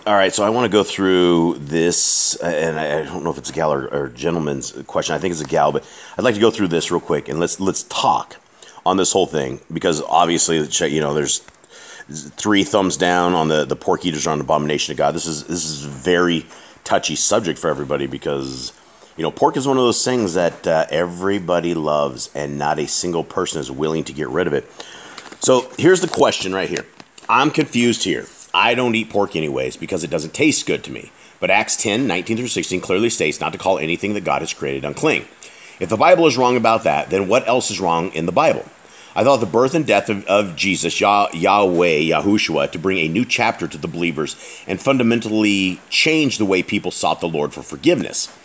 All right, so I want to go through this, and I don't know if it's a gal or gentleman's question. I think it's a gal, but I'd like to go through this real quick, and let's talk on this whole thing, because obviously, there's 3 thumbs down on the pork eaters are an abomination to God. This is a very touchy subject for everybody, because pork is one of those things that everybody loves, and not a single person is willing to get rid of it. So here's the question right here. I'm confused here. I don't eat pork anyways because it doesn't taste good to me. But Acts 10, 19 through 16 clearly states not to call anything that God has created unclean. If the Bible is wrong about that, then what else is wrong in the Bible? I thought the birth and death of Jesus, Yahweh, Yahushua, to bring a new chapter to the believers and fundamentally change the way people sought the Lord for forgiveness.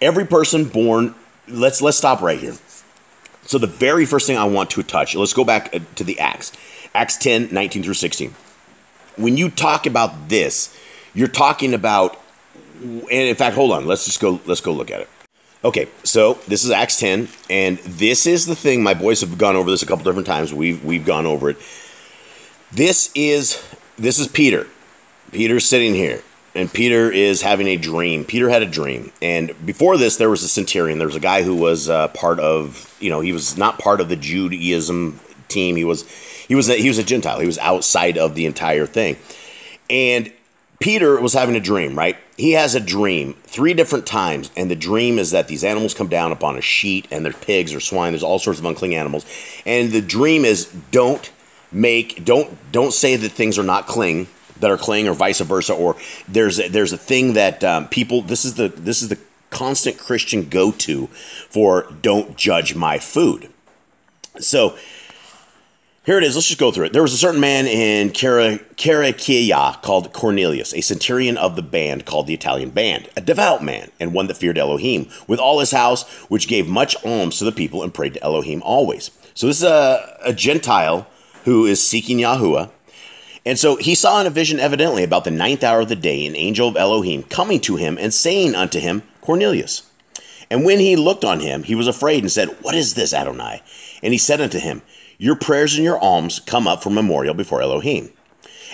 Every person born, let's stop right here. So the very first thing I want to touch, let's go back to the Acts 10, 19 through 16. When you talk about this, you're talking about, and in fact, hold on, let's go look at it. Okay, so this is Acts 10, and this is the thing. My boys have gone over this a couple different times. We've gone over it. This is Peter. Peter's sitting here, and Peter is having a dream. Peter had a dream, and before this, there was a centurion. There was a guy who was part of, he was not part of the Judaism team. He was a Gentile. He was outside of the entire thing. And Peter was having a dream, right? He has a dream 3 different times, and the dream is that these animals come down upon a sheet, and they're pigs or swine. There's all sorts of unclean animals. And the dream is don't say that things are not clean, that are clean, or vice versa, or there's a thing that people, this is the constant Christian go-to for don't judge my food. So here it is. Let's just go through it. There was a certain man in Caria called Cornelius, a centurion of the band called the Italian Band, a devout man and one that feared Elohim, with all his house, which gave much alms to the people and prayed to Elohim always. So this is a Gentile who is seeking Yahuwah. And so he saw in a vision evidently about the 9th hour of the day an angel of Elohim coming to him and saying unto him, Cornelius. And when he looked on him, he was afraid and said, What is this, Adonai? And he said unto him, Your prayers and your alms come up for memorial before Elohim.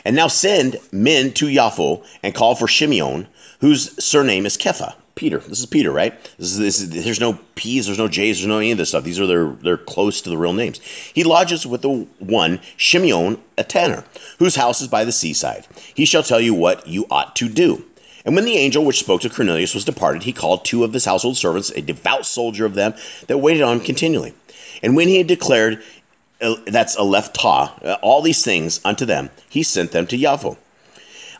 And now send men to Yaffo and call for Shimeon, whose surname is Kepha. Peter. This is Peter, right? There's no P's, there's no J's, there's no any of this stuff. These are they're close to the real names. He lodges with the one Shimeon, a tanner, whose house is by the seaside. He shall tell you what you ought to do. And when the angel which spoke to Cornelius was departed, he called 2 of his household servants, a devout soldier of them, that waited on him continually. And when he had declared, that's Aleph Tah, all these things unto them, he sent them to Yaffo.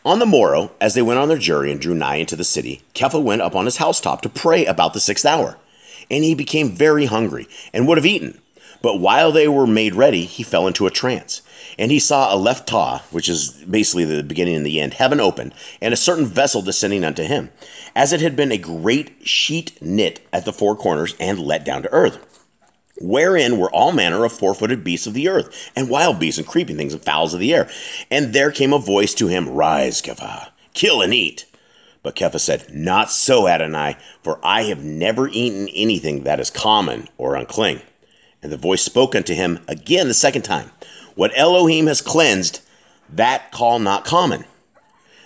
On the morrow, as they went on their journey and drew nigh into the city, Kepha went up on his housetop to pray about the 6th hour. And he became very hungry, and would have eaten. But while they were made ready, he fell into a trance. And he saw Aleph Tah, which is basically the beginning and the end, heaven opened, and a certain vessel descending unto him, as it had been a great sheet knit at the 4 corners and let down to earth, wherein were all manner of 4-footed beasts of the earth, and wild beasts, and creeping things, and fowls of the air. And there came a voice to him, Rise, Kepha, kill and eat. But Kepha said, Not so, Adonai, for I have never eaten anything that is common or unclean. And the voice spoke unto him again the 2nd time, What Elohim has cleansed, that call not common.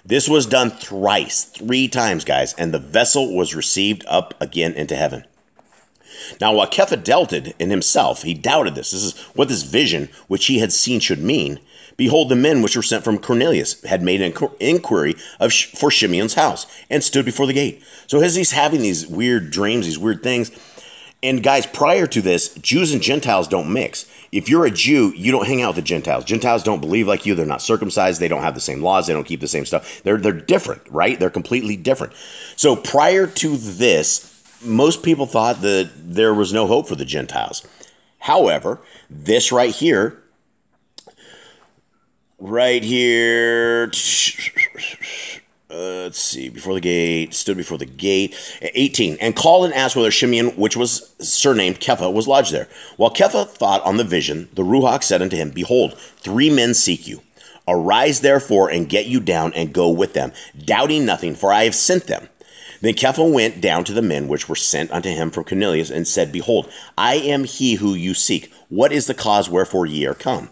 This was done thrice, 3 times, guys, and the vessel was received up again into heaven. Now, while Kepha dealt it in himself, he doubted this. This is what this vision, which he had seen, should mean. Behold, the men which were sent from Cornelius had made an inquiry for Shimeon's house and stood before the gate. So as he's having these weird dreams, these weird things, and guys, prior to this, Jews and Gentiles don't mix. If you're a Jew, you don't hang out with the Gentiles. Gentiles don't believe like you. They're not circumcised. They don't have the same laws. They don't keep the same stuff. They're different, right? They're completely different. So prior to this, most people thought that there was no hope for the Gentiles. However, this right here, let's see, stood before the gate, 18, and called and asked whether Shimeon, which was surnamed Kepha, was lodged there. While Kepha thought on the vision, the Ruach said unto him, Behold, 3 men seek you. Arise therefore and get you down and go with them, doubting nothing, for I have sent them. Then Kepha went down to the men which were sent unto him from Cornelius, and said, Behold, I am he who you seek. What is the cause wherefore ye are come?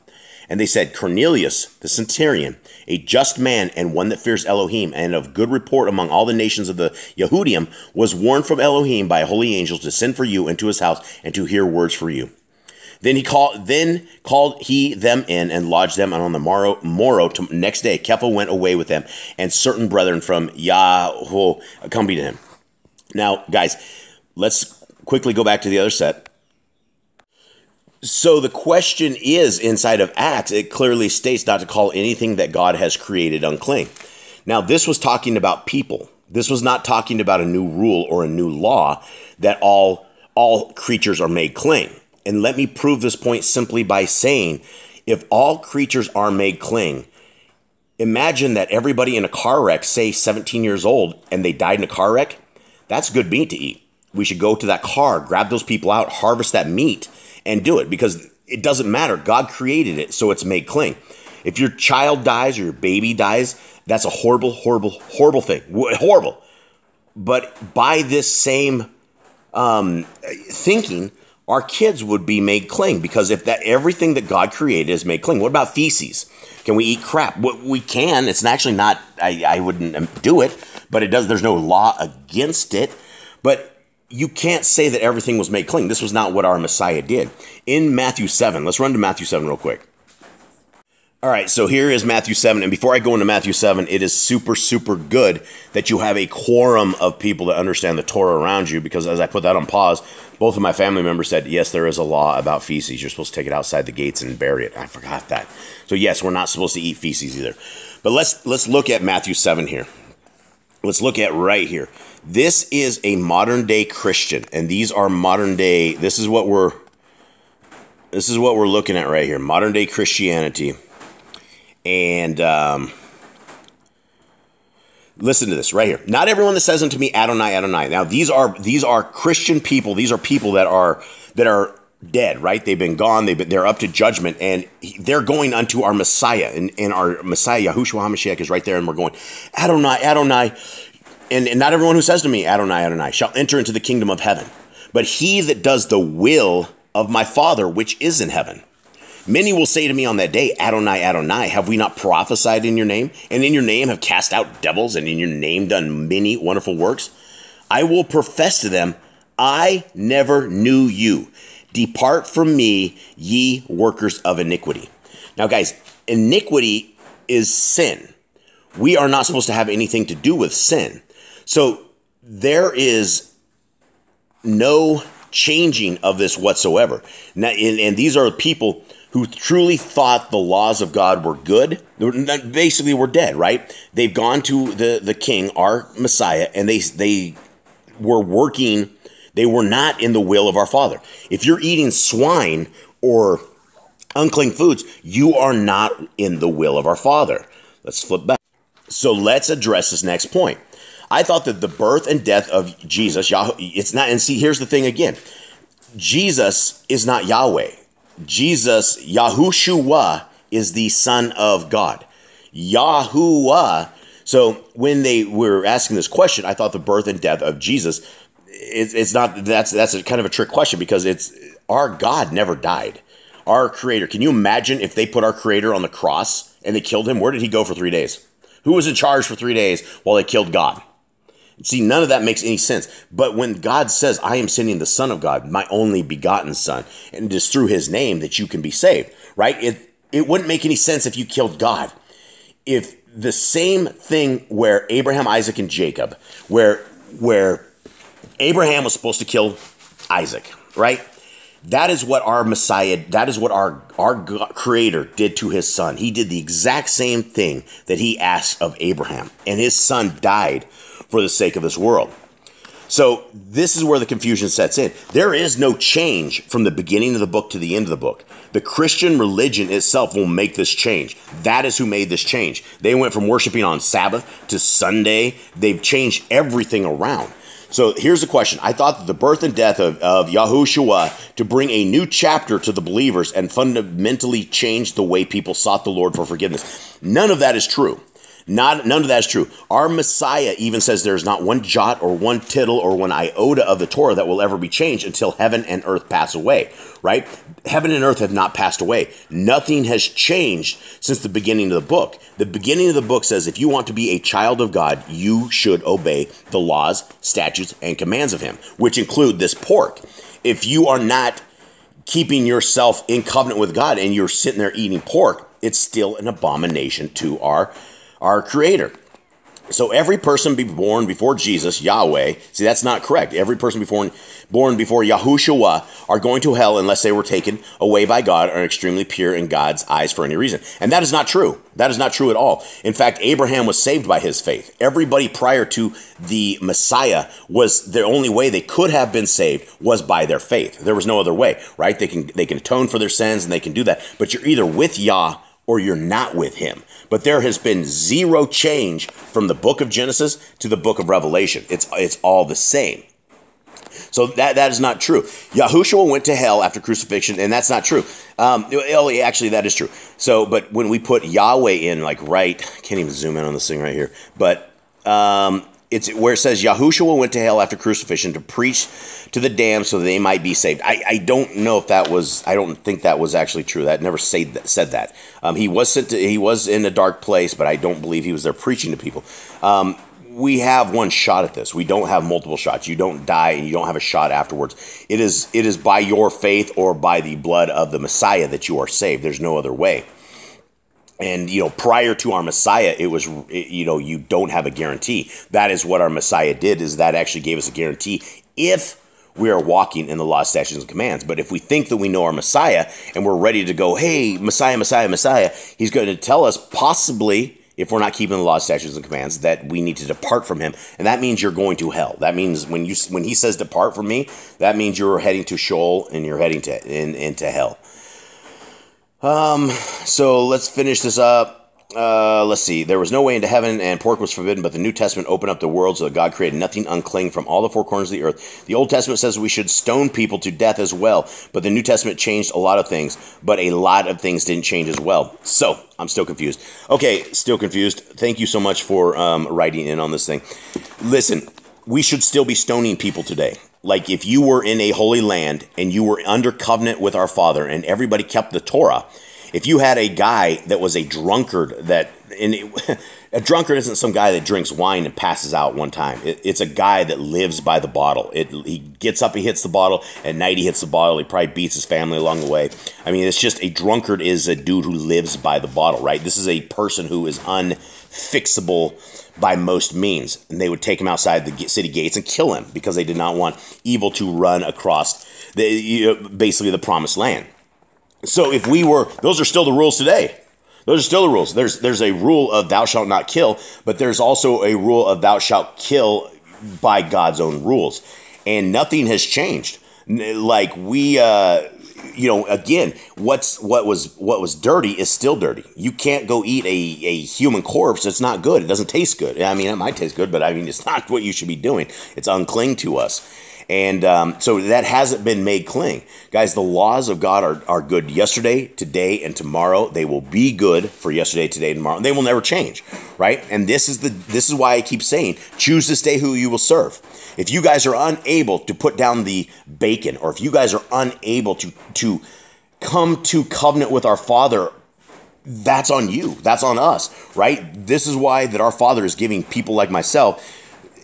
And they said, Cornelius, the centurion, a just man and one that fears Elohim, and of good report among all the nations of the Yehudim, was warned from Elohim by a holy angel to send for you into his house and to hear words for you. Then called he them in and lodged them, and on the morrow next day, Kepha went away with them, and certain brethren from Yahweh accompanied him. Now, guys, let's quickly go back to the other set. So the question is, inside of Acts, it clearly states not to call anything that God has created unclean. Now, this was talking about people. This was not talking about a new rule or a new law that all creatures are made clean. And let me prove this point simply by saying, if all creatures are made clean, imagine that everybody in a car wreck, say 17 years old, and they died in a car wreck. That's good meat to eat. We should go to that car, grab those people out, harvest that meat, and do it, because it doesn't matter. God created it, so it's made clean. If your child dies or your baby dies, that's a horrible, horrible, horrible thing. Horrible. But by this same thinking, our kids would be made clean, because if that everything that God created is made clean. What about feces? Can we eat crap? We can. It's actually not. I wouldn't do it, but it does. There's no law against it. But you can't say that everything was made clean. This was not what our Messiah did. In Matthew 7, let's run to Matthew 7 real quick. All right, so here is Matthew 7, and before I go into Matthew 7, it is super, super good that you have a quorum of people that understand the Torah around you, because as I put that on pause, both of my family members said, yes, there is a law about feces. You're supposed to take it outside the gates and bury it. I forgot that. So yes, we're not supposed to eat feces either. But let's look at Matthew 7 here. Let's look at right here. This is a modern day Christian, and these are modern day, this is what we're looking at right here, modern day Christianity. And listen to this right here. Not everyone that says unto me, Adonai, Adonai. Now these are Christian people. These are people that are dead, right? They've been gone. They're up to judgment, and they're going unto our Messiah, and our Messiah Yahushua HaMashiach is right there, and we're going, Adonai, Adonai. And not everyone who says to me, Adonai, Adonai, shall enter into the kingdom of heaven, but he that does the will of my Father which is in heaven. Many will say to me on that day, Adonai, Adonai, have we not prophesied in your name? And in your name have cast out devils, and in your name done many wonderful works? I will profess to them, I never knew you. Depart from me, ye workers of iniquity. Now, guys, iniquity is sin. We are not supposed to have anything to do with sin. So there is no changing of this whatsoever. Now, and these are people who truly thought the laws of God were good. Basically, we're dead, right? They've gone to the king, our Messiah, and they were working. They were not in the will of our Father. If you're eating swine or unclean foods, you are not in the will of our Father. Let's flip back. So let's address this next point. I thought that the birth and death of Jesus, it's not, and see, here's the thing again. Jesus is not Yahweh. Jesus, Yahushua, is the Son of God. Yahuwah. So when they were asking this question, I thought the birth and death of Jesus, it's not, that's a kind of a trick question, because it's, our God never died. Our Creator. Can you imagine if they put our Creator on the cross and they killed him? Where did he go for 3 days? Who was in charge for 3 days while they killed God? See, none of that makes any sense. But when God says, I am sending the Son of God, my only begotten Son, and it is through his name that you can be saved, right? It wouldn't make any sense if you killed God. If the same thing where Abraham, Isaac, and Jacob, where Abraham was supposed to kill Isaac, right? That is what our Messiah, that is what our Creator did to his son. He did the exact same thing that he asked of Abraham, and his son died for the sake of this world. So this is where the confusion sets in. There is no change from the beginning of the book to the end of the book. The Christian religion itself will make this change. That is who made this change. They went from worshiping on Sabbath to Sunday. They've changed everything around. So here's the question. I thought that the birth and death of Yahushua to bring a new chapter to the believers and fundamentally change the way people sought the Lord for forgiveness. None of that is true. None of that is true. Our Messiah even says there's not one jot or one tittle or one iota of the Torah that will ever be changed until heaven and earth pass away, right? Heaven and earth have not passed away. Nothing has changed since the beginning of the book. The beginning of the book says if you want to be a child of God, you should obey the laws, statutes, and commands of him, which include this pork. If you are not keeping yourself in covenant with God and you're sitting there eating pork, it's still an abomination to our Creator. So every person born before Jesus, Yahweh, see, that's not correct. Every person born before Yahushua are going to hell unless they were taken away by God or are extremely pure in God's eyes for any reason. And that is not true. That is not true at all. In fact, Abraham was saved by his faith. Everybody prior to the Messiah, was the only way they could have been saved was by their faith. There was no other way, right? They can atone for their sins and they can do that. But you're either with Yah or you're not with him. But there has been zero change from the book of Genesis to the book of Revelation. It's all the same. So that is not true. Yahushua went to hell after crucifixion, and that's not true. Actually, that is true. So, but when we put Yahweh in, like right, I can't even zoom in on this thing right here, but it's where it says Yahushua went to hell after crucifixion to preach to the damned so that they might be saved. I don't know if that was, I don't think that was actually true. That never said that. He was in a dark place, but I don't believe he was there preaching to people. We have one shot at this. We don't have multiple shots. You don't die and you don't have a shot afterwards. It is by your faith or by the blood of the Messiah that you are saved. There's no other way. And, prior to our Messiah, it was, you don't have a guarantee. That is what our Messiah did, is that actually gave us a guarantee if we are walking in the law, statutes, and commands. But if we think that we know our Messiah and we're ready to go, hey, Messiah, Messiah, Messiah, he's going to tell us possibly, if we're not keeping the law, statutes, and commands, that we need to depart from him. And that means you're going to hell. That means when he says depart from me, that means you're heading to Sheol and you're heading into hell. So let's finish this up. Let's see. There was no way into heaven and pork was forbidden, but the New Testament opened up the world so that God created nothing unclean from all the four corners of the earth. The Old Testament says we should stone people to death as well, but the New Testament changed a lot of things, but a lot of things didn't change as well. So I'm still confused. Okay, still confused. Thank you so much for writing in on this thing. Listen, we should still be stoning people today. Like if you were in a holy land and you were under covenant with our Father and everybody kept the Torah, if you had a guy that was a drunkard, a drunkard isn't some guy that drinks wine and passes out one time. It's a guy that lives by the bottle. He gets up, he hits the bottle. At night, he hits the bottle. He probably beats his family along the way. I mean, it's just a drunkard is a dude who lives by the bottle, right? This is a person who is unfixable by most means. And they would take him outside the city gates and kill him because they did not want evil to run across basically the promised land. So if those are still the rules today. Those are still the rules. There's a rule of thou shalt not kill, but there's also a rule of thou shalt kill by God's own rules. And nothing has changed. Like again, what was dirty is still dirty. You can't go eat a human corpse. It's not good. It doesn't taste good. I mean, it might taste good, but I mean, it's not what you should be doing. It's unclean to us. And so that hasn't been made clean. Guys, the laws of God are good yesterday, today, and tomorrow. They will be good for yesterday, today, and tomorrow. And they will never change, right? And this is why I keep saying, choose this day who you will serve. If you guys are unable to put down the bacon, or if you guys are unable to come to covenant with our Father, that's on you. That's on us, right? This is why that our Father is giving people like myself.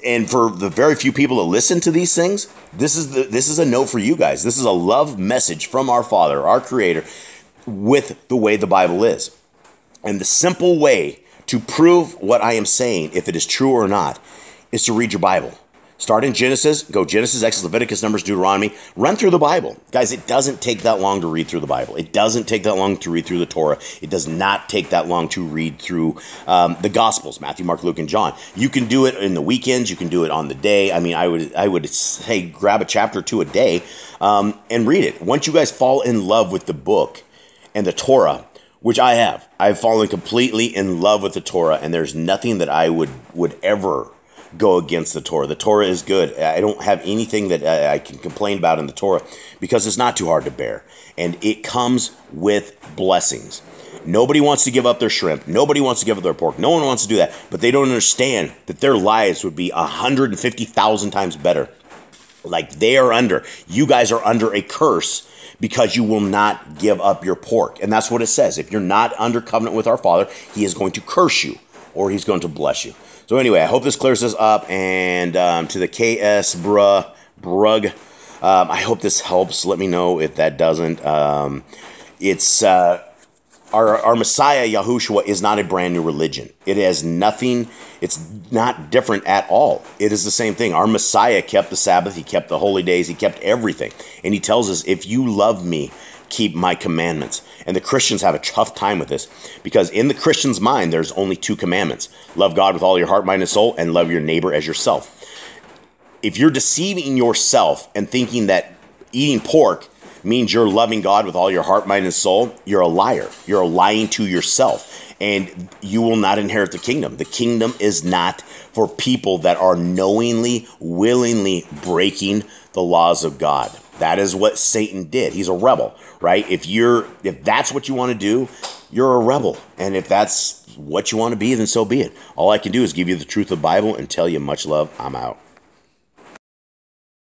And for the very few people that listen to these things, this is a note for you guys. This is a love message from our Father, our Creator, with the way the Bible is. And the simple way to prove what I am saying, if it is true or not, is to read your Bible. Start in Genesis, go Genesis, Exodus, Leviticus, Numbers, Deuteronomy. Run through the Bible. Guys, it doesn't take that long to read through the Bible. It doesn't take that long to read through the Torah. It does not take that long to read through the Gospels, Matthew, Mark, Luke, and John. You can do it in the weekends. You can do it on the day. I mean, I would say grab a chapter or two a day and read it. Once you guys fall in love with the book and the Torah, which I have, I've fallen completely in love with the Torah, and there's nothing that I would ever go against the Torah. The Torah is good. I don't have anything that I can complain about in the Torah because it's not too hard to bear. And it comes with blessings. Nobody wants to give up their shrimp. Nobody wants to give up their pork. No one wants to do that. But they don't understand that their lives would be 150,000 times better. Like they are under. You guys are under a curse because you will not give up your pork. And that's what it says. If you're not under covenant with our Father, he is going to curse you or he's going to bless you. So anyway, I hope this clears this up. And to the ksbrugh, I hope this helps. Let me know if that doesn't. It's our Messiah, Yahushua, is not a brand new religion. It has nothing. It's not different at all. It is the same thing. Our Messiah kept the Sabbath. He kept the holy days. He kept everything. And he tells us, if you love me, keep my commandments. And the Christians have a tough time with this because in the Christian's mind, there's only two commandments. Love God with all your heart, mind, and soul, and love your neighbor as yourself. If you're deceiving yourself and thinking that eating pork means you're loving God with all your heart, mind, and soul, you're a liar. You're lying to yourself, and you will not inherit the kingdom. The kingdom is not for people that are knowingly, willingly breaking the laws of God. That is what Satan did. He's a rebel, right? If that's what you want to do, you're a rebel. And if that's what you want to be, then so be it. All I can do is give you the truth of the Bible and tell you much love. I'm out.